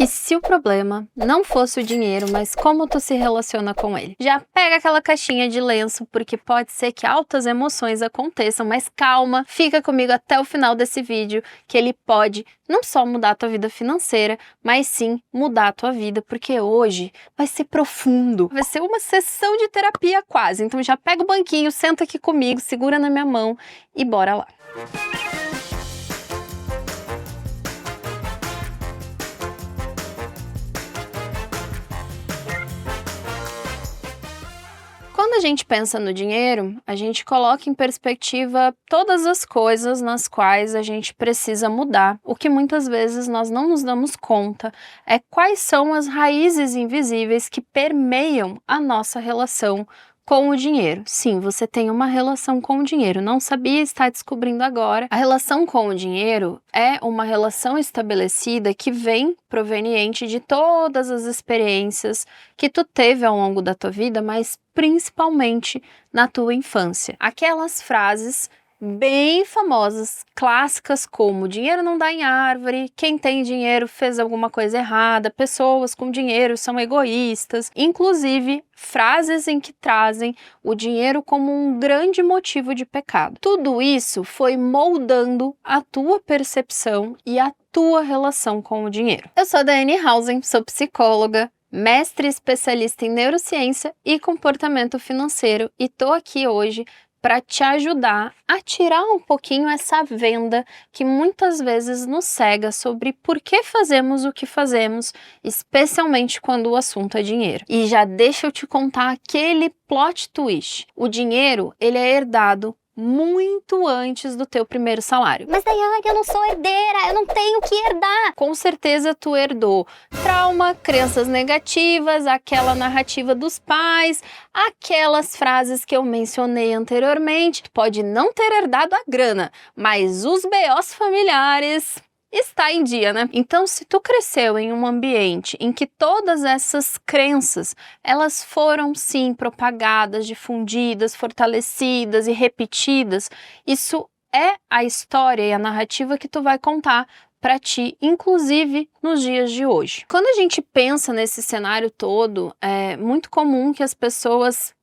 E se o problema não fosse o dinheiro, mas como tu se relaciona com ele? Já pega aquela caixinha de lenço, porque pode ser que altas emoções aconteçam, mas calma, fica comigo até o final desse vídeo, que ele pode não só mudar a tua vida financeira, mas sim mudar a tua vida, porque hoje vai ser profundo, vai ser uma sessão de terapia quase. Então já pega o banquinho, senta aqui comigo, segura na minha mão e bora lá. Quando a gente pensa no dinheiro, a gente coloca em perspectiva todas as coisas nas quais a gente precisa mudar. O que muitas vezes nós não nos damos conta é quais são as raízes invisíveis que permeiam a nossa relação com o dinheiro. Sim, você tem uma relação com o dinheiro, não sabia, está descobrindo agora. A relação com o dinheiro é uma relação estabelecida que vem proveniente de todas as experiências que tu teve ao longo da tua vida, mas principalmente na tua infância. Aquelas frases bem famosas, clássicas como dinheiro não dá em árvore, quem tem dinheiro fez alguma coisa errada, pessoas com dinheiro são egoístas, inclusive frases em que trazem o dinheiro como um grande motivo de pecado. Tudo isso foi moldando a tua percepção e a tua relação com o dinheiro. Eu sou a Daiane Hausen, sou psicóloga, mestre especialista em neurociência e comportamento financeiro e tô aqui hoje para te ajudar a tirar um pouquinho essa venda que muitas vezes nos cega sobre por que fazemos o que fazemos, especialmente quando o assunto é dinheiro. E já deixa eu te contar aquele plot twist. O dinheiro, ele é herdado muito antes do teu primeiro salário. Mas Daiane, eu não sou herdeira, eu não tenho que herdar. Com certeza tu herdou trauma, crenças negativas, aquela narrativa dos pais, aquelas frases que eu mencionei anteriormente. Tu pode não ter herdado a grana, mas os BOs familiares está em dia, né? Então, se tu cresceu em um ambiente em que todas essas crenças, elas foram sim propagadas, difundidas, fortalecidas e repetidas, isso é a história e a narrativa que tu vai contar para ti, inclusive nos dias de hoje. Quando a gente pensa nesse cenário todo, é muito comum que as pessoas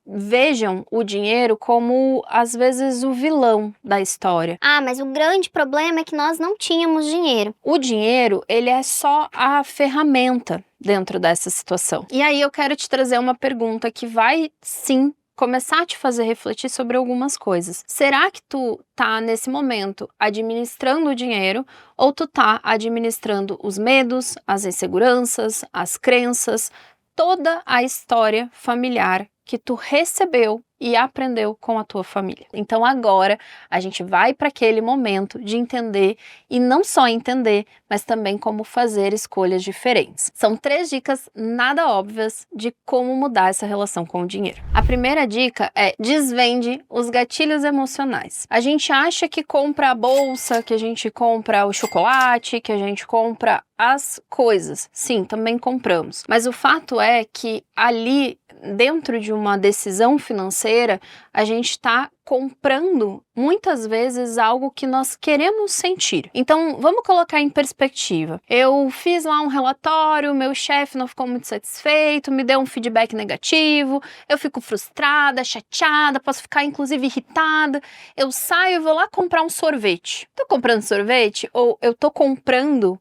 vejam o dinheiro como, às vezes, o vilão da história. Ah, mas o grande problema é que nós não tínhamos dinheiro. O dinheiro, ele é só a ferramenta dentro dessa situação. E aí eu quero te trazer uma pergunta que vai, sim, começar a te fazer refletir sobre algumas coisas. Será que tu tá, nesse momento, administrando o dinheiro ou tu tá administrando os medos, as inseguranças, as crenças, toda a história familiar que tu recebeu e aprendeu com a tua família? Então agora a gente vai para aquele momento de entender, e não só entender, mas também como fazer escolhas diferentes. São 3 dicas nada óbvias de como mudar essa relação com o dinheiro. A primeira dica é: desvende os gatilhos emocionais. A gente acha que compra a bolsa, que a gente compra o chocolate, que a gente compra as coisas. Sim, também compramos. Mas o fato é que ali, dentro de uma decisão financeira, a gente está comprando muitas vezes algo que nós queremos sentir. Então, vamos colocar em perspectiva. Eu fiz lá um relatório, meu chefe não ficou muito satisfeito, me deu um feedback negativo, eu fico frustrada, chateada, posso ficar inclusive irritada. Eu saio e vou lá comprar um sorvete. Tô comprando sorvete ou eu tô comprando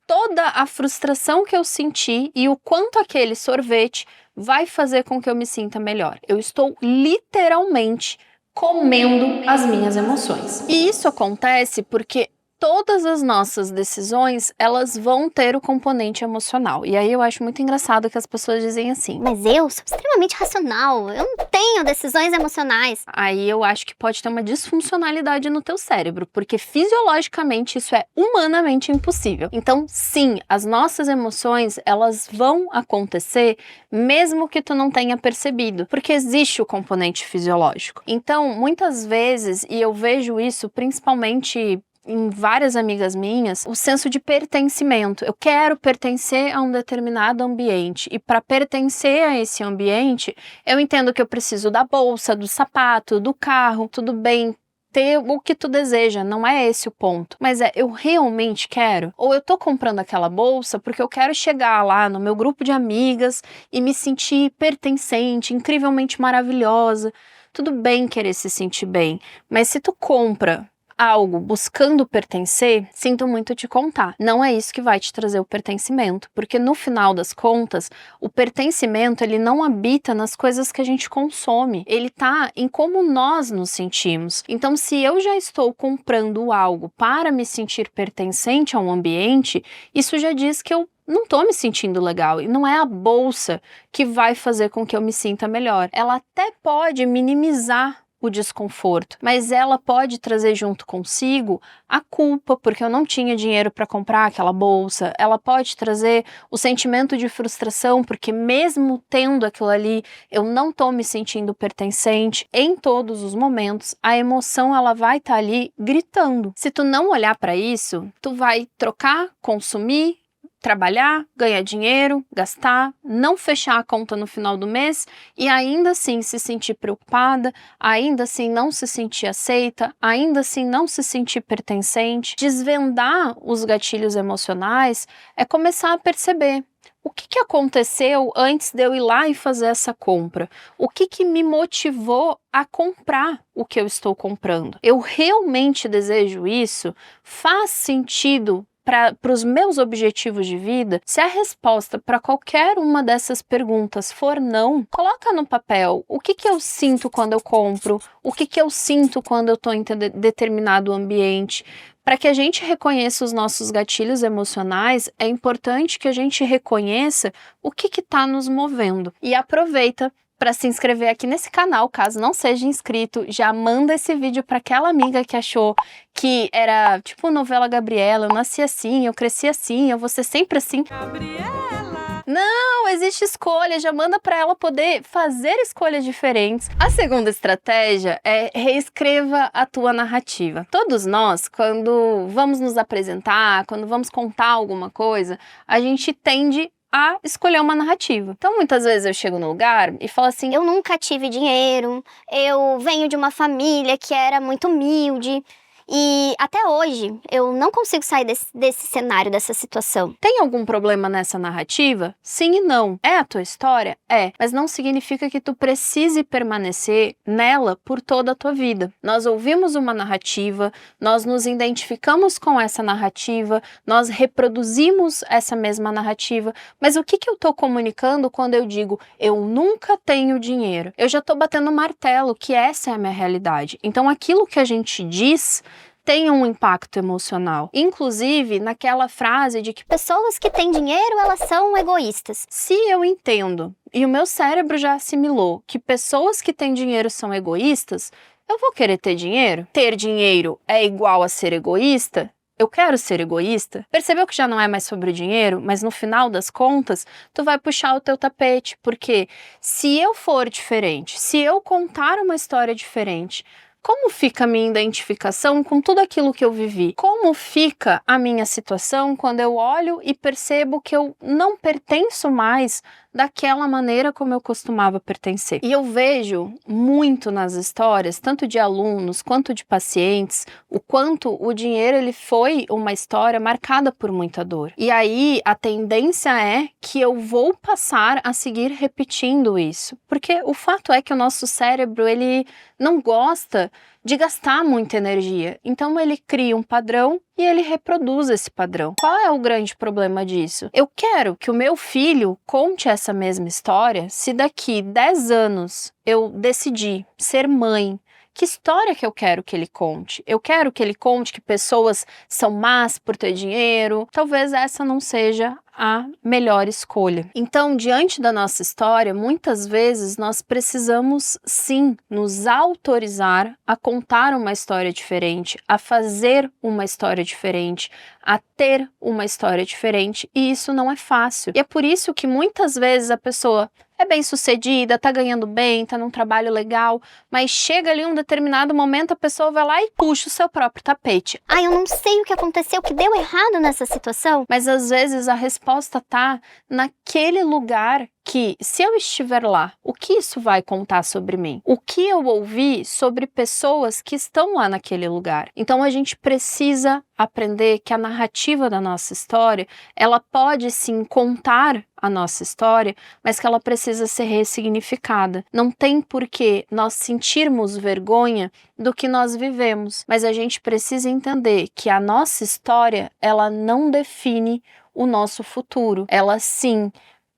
toda a frustração que eu senti e o quanto aquele sorvete vai fazer com que eu me sinta melhor. Eu estou literalmente comendo as minhas emoções. E isso acontece porque todas as nossas decisões, elas vão ter o componente emocional. E aí eu acho muito engraçado que as pessoas dizem assim: Mas eu sou extremamente racional, eu não tenho decisões emocionais. Aí eu acho que pode ter uma disfuncionalidade no teu cérebro, porque fisiologicamente isso é humanamente impossível. Então, sim, as nossas emoções, elas vão acontecer mesmo que tu não tenha percebido, porque existe o componente fisiológico. Então, muitas vezes, e eu vejo isso principalmente em várias amigas minhas, o senso de pertencimento. Eu quero pertencer a um determinado ambiente, e para pertencer a esse ambiente, eu entendo que eu preciso da bolsa, do sapato, do carro. Tudo bem, ter o que tu deseja, não é esse o ponto. Mas eu realmente quero? Ou eu tô comprando aquela bolsa porque eu quero chegar lá no meu grupo de amigas e me sentir pertencente, incrivelmente maravilhosa. Tudo bem querer se sentir bem, mas se tu compra algo buscando pertencer, sinto muito te contar. Não é isso que vai te trazer o pertencimento, porque no final das contas, o pertencimento ele não habita nas coisas que a gente consome, ele tá em como nós nos sentimos. Então, se eu já estou comprando algo para me sentir pertencente a um ambiente, isso já diz que eu não tô me sentindo legal, e não é a bolsa que vai fazer com que eu me sinta melhor. Ela até pode minimizar o desconforto, mas ela pode trazer junto consigo a culpa, porque eu não tinha dinheiro para comprar aquela bolsa. Ela pode trazer o sentimento de frustração, porque mesmo tendo aquilo ali, eu não tô me sentindo pertencente. Em todos os momentos, a emoção ela vai estar ali gritando. Se tu não olhar para isso, tu vai trocar, consumir, trabalhar, ganhar dinheiro, gastar, não fechar a conta no final do mês e ainda assim se sentir preocupada, ainda assim não se sentir aceita, ainda assim não se sentir pertencente. Desvendar os gatilhos emocionais é começar a perceber o que aconteceu antes de eu ir lá e fazer essa compra? O que me motivou a comprar o que eu estou comprando? Eu realmente desejo isso? Faz sentido para os meus objetivos de vida? Se a resposta para qualquer uma dessas perguntas for não, coloca no papel o que eu sinto quando eu compro, o que eu sinto quando eu estou em determinado ambiente. Para que a gente reconheça os nossos gatilhos emocionais, é importante que a gente reconheça o que está nos movendo. E aproveita para se inscrever aqui nesse canal, caso não seja inscrito, já manda esse vídeo para aquela amiga que achou que era tipo novela Gabriela, eu nasci assim, eu cresci assim, eu vou ser sempre assim. Gabriela! Não, existe escolha, já manda para ela poder fazer escolhas diferentes. A segunda estratégia é reescreva a tua narrativa. Todos nós, quando vamos nos apresentar, quando vamos contar alguma coisa, a gente tende a escolher uma narrativa. Então, muitas vezes eu chego no lugar e falo assim: eu nunca tive dinheiro, eu venho de uma família que era muito humilde. E até hoje, eu não consigo sair desse cenário, dessa situação. Tem algum problema nessa narrativa? Sim e não. É a tua história? É. Mas não significa que tu precise permanecer nela por toda a tua vida. Nós ouvimos uma narrativa, nós nos identificamos com essa narrativa, nós reproduzimos essa mesma narrativa, mas o que eu tô comunicando quando eu digo eu nunca tenho dinheiro? Eu já tô batendo martelo que essa é a minha realidade. Então aquilo que a gente diz tem um impacto emocional. Inclusive, naquela frase de que pessoas que têm dinheiro, elas são egoístas. Se eu entendo, e o meu cérebro já assimilou, que pessoas que têm dinheiro são egoístas, eu vou querer ter dinheiro? Ter dinheiro é igual a ser egoísta? Eu quero ser egoísta? Percebeu que já não é mais sobre o dinheiro, mas no final das contas, tu vai puxar o teu tapete, porque se eu for diferente, se eu contar uma história diferente, como fica a minha identificação com tudo aquilo que eu vivi? Como fica a minha situação quando eu olho e percebo que eu não pertenço mais daquela maneira como eu costumava pertencer? E eu vejo muito nas histórias, tanto de alunos quanto de pacientes, o quanto o dinheiro ele foi uma história marcada por muita dor. E aí a tendência é que eu vou passar a seguir repetindo isso, porque o fato é que o nosso cérebro ele não gosta de gastar muita energia, então ele cria um padrão e ele reproduz esse padrão. Qual é o grande problema disso? Eu quero que o meu filho conte essa mesma história se daqui 10 anos eu decidir ser mãe. Que história que eu quero que ele conte? Eu quero que ele conte que pessoas são más por ter dinheiro. Talvez essa não seja a melhor escolha. Então, diante da nossa história, muitas vezes nós precisamos sim nos autorizar a contar uma história diferente, a fazer uma história diferente, a ter uma história diferente, e isso não é fácil. E é por isso que muitas vezes a pessoa é bem-sucedida, tá ganhando bem, tá num trabalho legal, mas chega ali um determinado momento, a pessoa vai lá e puxa o seu próprio tapete. Eu não sei o que aconteceu, o que deu errado nessa situação. Mas às vezes a resposta tá naquele lugar que, se eu estiver lá, o que isso vai contar sobre mim? O que eu ouvi sobre pessoas que estão lá naquele lugar? Então a gente precisa aprender que a narrativa da nossa história, ela pode sim contar a nossa história, mas que ela precisa ser ressignificada. Não tem por que nós sentirmos vergonha do que nós vivemos, mas a gente precisa entender que a nossa história, ela não define o nosso futuro. Ela sim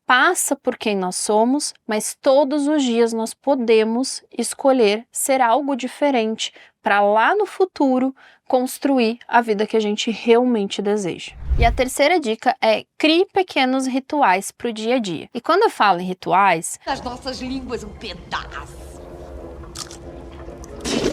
passa por quem nós somos, mas todos os dias nós podemos escolher ser algo diferente para lá no futuro construir a vida que a gente realmente deseja. E a terceira dica é: crie pequenos rituais para o dia a dia. E quando eu falo em rituais, As nossas línguas um pedaço.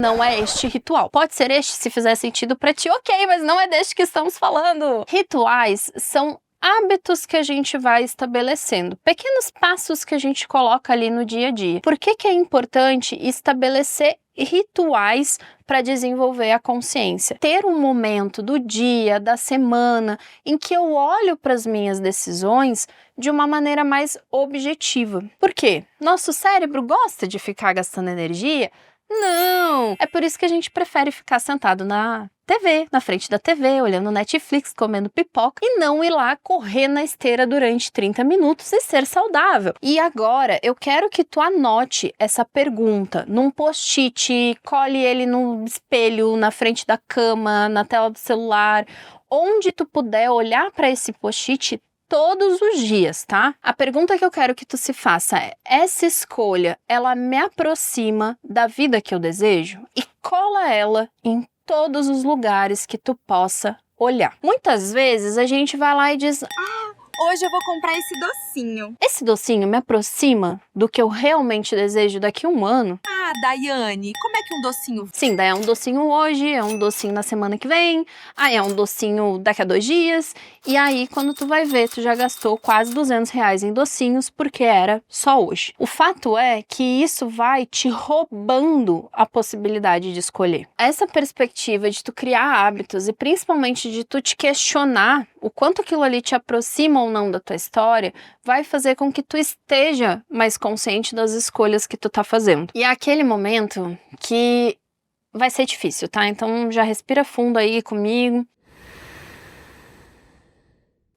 não é este ritual. Pode ser este se fizer sentido para ti, ok, mas não é deste que estamos falando. Rituais são hábitos que a gente vai estabelecendo, pequenos passos que a gente coloca ali no dia a dia. Por que que é importante estabelecer rituais para desenvolver a consciência? Ter um momento do dia, da semana, em que eu olho para as minhas decisões de uma maneira mais objetiva. Por quê? Nosso cérebro gosta de ficar gastando energia? Não! É por isso que a gente prefere ficar sentado na TV, na frente da TV, olhando Netflix, comendo pipoca e não ir lá correr na esteira durante 30 minutos e ser saudável. E agora, eu quero que tu anote essa pergunta num post-it, cole ele no espelho, na frente da cama, na tela do celular, onde tu puder olhar para esse post-it todos os dias, tá? A pergunta que eu quero que tu se faça é: essa escolha, ela me aproxima da vida que eu desejo? E cola ela em todos os lugares que tu possa olhar. Muitas vezes a gente vai lá e diz: hoje eu vou comprar esse docinho. esse docinho me aproxima do que eu realmente desejo daqui a um ano? Ah, Daiane, como é que um docinho... Sim, daí é um docinho hoje, é um docinho na semana que vem, aí é um docinho daqui a 2 dias, e aí quando tu vai ver, tu já gastou quase R$200 em docinhos porque era só hoje. O fato é que isso vai te roubando a possibilidade de escolher. Essa perspectiva de tu criar hábitos e principalmente de tu te questionar o quanto aquilo ali te aproxima ou não da tua história, vai fazer com que tu esteja mais consciente das escolhas que tu tá fazendo. E é aquele momento que vai ser difícil, tá? Então já respira fundo aí comigo.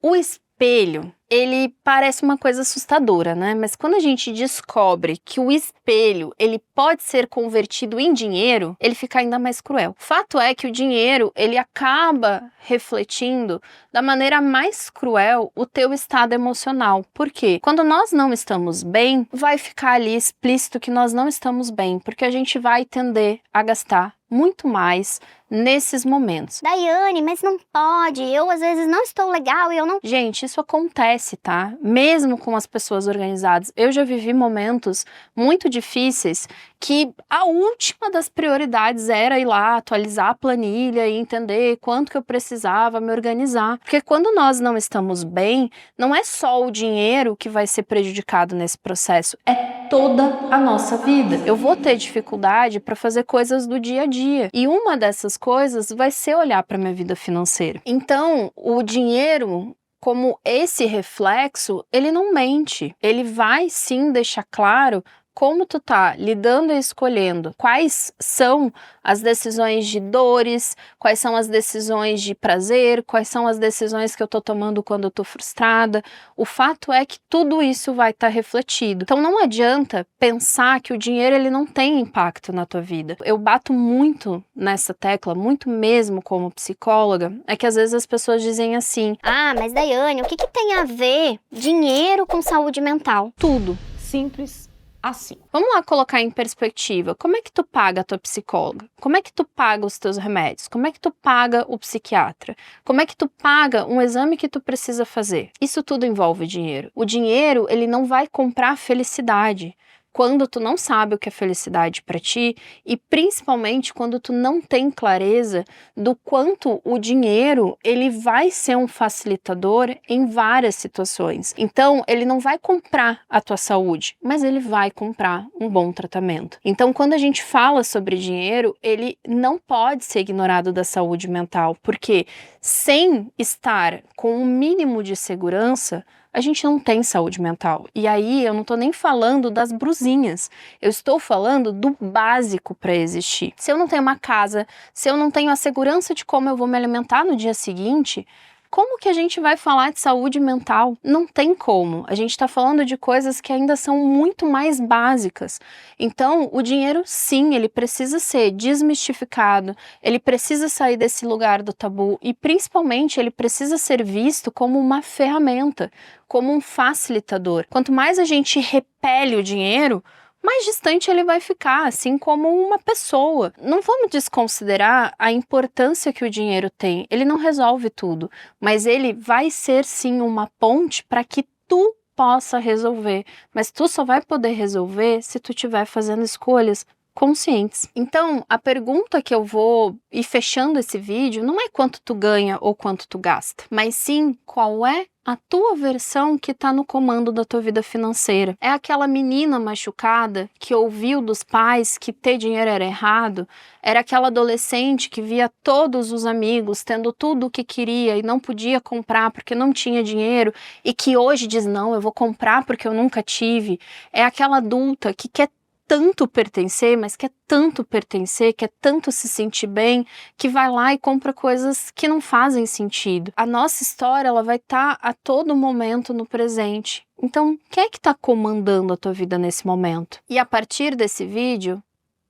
O espelho, ele parece uma coisa assustadora, né? Mas quando a gente descobre que o espelho, ele pode ser convertido em dinheiro, ele fica ainda mais cruel. O fato é que o dinheiro, ele acaba refletindo da maneira mais cruel o teu estado emocional. Por quê? Quando nós não estamos bem, vai ficar ali explícito que nós não estamos bem, porque a gente vai tender a gastar muito mais nesses momentos. Daiane, mas não pode, eu às vezes não estou legal e eu não... Gente, isso acontece, tá? Mesmo com as pessoas organizadas. Eu já vivi momentos muito difíceis que a última das prioridades era ir lá, atualizar a planilha e entender quanto que eu precisava me organizar. Porque quando nós não estamos bem, não é só o dinheiro que vai ser prejudicado nesse processo, é toda a nossa vida. Eu vou ter dificuldade para fazer coisas do dia a dia. E uma dessas coisas vai ser olhar para minha vida financeira. Então, o dinheiro, como esse reflexo, ele não mente. Ele vai sim deixar claro como tu tá lidando e escolhendo, quais são as decisões de dores, quais são as decisões de prazer, quais são as decisões que eu tô tomando quando eu tô frustrada. O fato é que tudo isso vai estar refletido. Então não adianta pensar que o dinheiro ele não tem impacto na tua vida. Eu bato muito nessa tecla, muito mesmo como psicóloga, é que às vezes as pessoas dizem assim: Ah, mas Daiane, o que que tem a ver dinheiro com saúde mental? tudo. Simples assim. Vamos lá colocar em perspectiva. Como é que tu paga a tua psicóloga? Como é que tu paga os teus remédios? Como é que tu paga o psiquiatra? Como é que tu paga um exame que tu precisa fazer? Isso tudo envolve dinheiro. O dinheiro, ele não vai comprar felicidade quando tu não sabe o que é felicidade para ti e principalmente quando tu não tem clareza do quanto o dinheiro ele vai ser um facilitador em várias situações. Então, ele não vai comprar a tua saúde, mas ele vai comprar um bom tratamento. Então, quando a gente fala sobre dinheiro, ele não pode ser ignorado da saúde mental, porque sem estar com um mínimo de segurança, a gente não tem saúde mental. E aí eu não tô nem falando das brusinhas, eu estou falando do básico para existir. Se eu não tenho uma casa, se eu não tenho a segurança de como eu vou me alimentar no dia seguinte, como que a gente vai falar de saúde mental? Não tem como. A gente está falando de coisas que ainda são muito mais básicas. Então, o dinheiro, sim, ele precisa ser desmistificado, ele precisa sair desse lugar do tabu e, principalmente, ele precisa ser visto como uma ferramenta, como um facilitador. Quanto mais a gente repele o dinheiro, mais distante ele vai ficar, assim como uma pessoa. Não vamos desconsiderar a importância que o dinheiro tem. Ele não resolve tudo, mas ele vai ser sim uma ponte para que tu possa resolver. Mas tu só vai poder resolver se tu estiver fazendo escolhas conscientes. Então, a pergunta que eu vou ir fechando esse vídeo não é quanto tu ganha ou quanto tu gasta, mas sim qual é a tua versão que está no comando da tua vida financeira. É aquela menina machucada que ouviu dos pais que ter dinheiro era errado? Era aquela adolescente que via todos os amigos tendo tudo o que queria e não podia comprar porque não tinha dinheiro e que hoje diz, não, eu vou comprar porque eu nunca tive? É aquela adulta que quer tanto pertencer, mas quer tanto pertencer, quer tanto se sentir bem, que vai lá e compra coisas que não fazem sentido. A nossa história, ela vai estar a todo momento no presente. Então, quem é que está comandando a tua vida nesse momento? E a partir desse vídeo,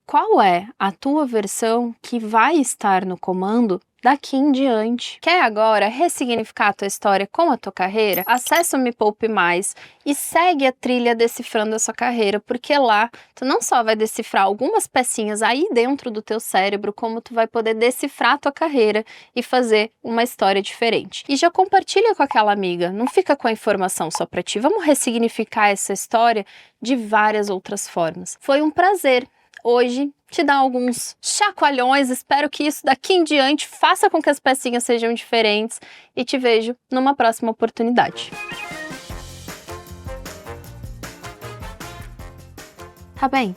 qual é a tua versão que vai estar no comando daqui em diante? Quer agora ressignificar a tua história com a tua carreira? Acesse o Me Poupe Mais e segue a trilha decifrando a sua carreira, porque lá tu não só vai decifrar algumas pecinhas aí dentro do teu cérebro, como tu vai poder decifrar a tua carreira e fazer uma história diferente. E já compartilha com aquela amiga, não fica com a informação só pra ti, vamos ressignificar essa história de várias outras formas. Foi um prazer hoje te dar alguns chacoalhões, espero que isso daqui em diante faça com que as pecinhas sejam diferentes e te vejo numa próxima oportunidade. Tá bem?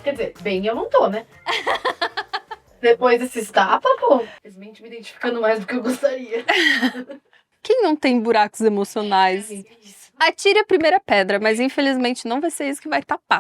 Quer dizer, bem eu não tô, né? Depois desses tapas, pô, simplesmente me identificando mais do que eu gostaria. Quem não tem buracos emocionais? Isso. Atire a primeira pedra, mas infelizmente não vai ser isso que vai tapar.